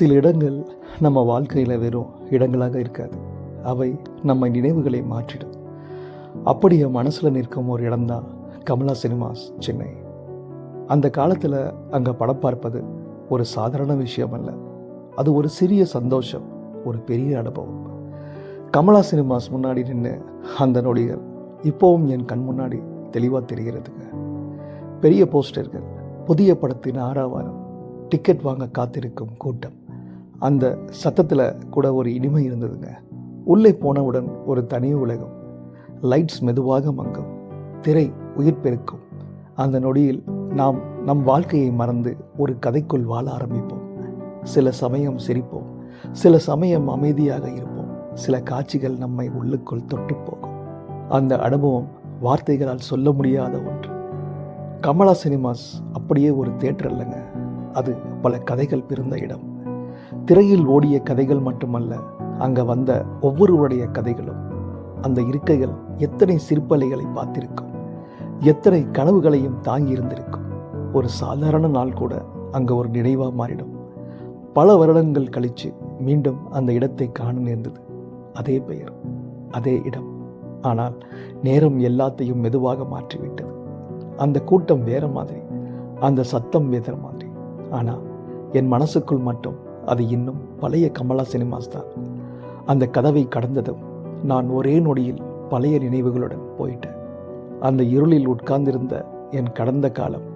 சில இடங்கள் நம்ம வாழ்க்கையில் வெறும் இடங்களாக இருக்காது. அவை நம்ம நினைவுகளை மாற்றிடும். அப்படி என் மனசில் நிற்கும் ஒரு இடம்தான் கமலா சினிமாஸ் சென்னை. அந்த காலத்தில் அங்கே படம் பார்ப்பது ஒரு சாதாரண விஷயம் அல்ல. அது ஒரு சிறிய சந்தோஷம், ஒரு பெரிய அனுபவம். கமலா சினிமாஸ் முன்னாடி நின்று அந்த நொடிகள் இப்போவும் என் கண் முன்னாடி தெளிவாக தெரிகிறதுங்க. பெரிய போஸ்டர்கள், புதிய படத்தின் ஆரவாரம், டிக்கெட் வாங்க காத்திருக்கும் கூட்டம், அந்த சத்தத்தில் கூட ஒரு இனிமை இருந்ததுங்க. உள்ளே போனவுடன் ஒரு தனி உலகம். லைட்ஸ் மெதுவாக மங்கும், திரை உயிர் பெருக்கும். அந்த நொடியில் நாம் நம் வாழ்க்கையை மறந்து ஒரு கதைக்குள் வாழ ஆரம்பிப்போம். சில சமயம் சிரிப்போம், சில சமயம் அமைதியாக இருப்போம். சில காட்சிகள் நம்மை உள்ளுக்குள் தொட்டு போகும். அந்த அனுபவம் வார்த்தைகளால் சொல்ல முடியாத ஒன்று. கமலா சினிமாஸ் அப்படியே ஒரு தியேட்டர் இல்லைங்க, அது பல கதைகள் பிறந்த இடம். திரையில் ஓடிய கதைகள் மட்டுமல்ல, அங்கே வந்த ஒவ்வொருவருடைய கதைகளும். அந்த இருக்கைகள் எத்தனை சிற்பலைகளை பார்த்திருக்கும், எத்தனை கனவுகளையும் தாங்கி இருந்திருக்கும். ஒரு சாதாரண நாள் கூட அங்கே ஒரு நினைவாக மாறிடும். பல வருடங்கள் கழித்து மீண்டும் அந்த இடத்தை காண நேர்ந்தது. அதே பெயர், அதே இடம். ஆனால் நேரம் எல்லாத்தையும் மெதுவாக மாற்றிவிட்டது. அந்த கூட்டம் வேற மாதிரி, அந்த சத்தம் வேற மாதிரி. ஆனால் என் மனசுக்குள் மட்டும் அது இன்னும் பழைய கமலா சினிமாஸ் தான். அந்த கதவை கடந்ததும் நான் ஒரே நொடியில் பழைய நினைவுகளுடன் போயிட்டேன். அந்த இருளில் உட்கார்ந்திருந்த என் கடந்த காலம்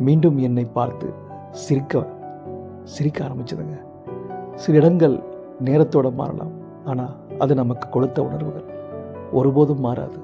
மீண்டும் என்னை பார்த்து சிரிக்க ஆரம்பிச்சதுங்க. சில இடங்கள் நேரத்தோடு மாறலாம், ஆனால் அது நமக்கு கொடுத்த உணர்வுகள் ஒருபோதும் மாறாது.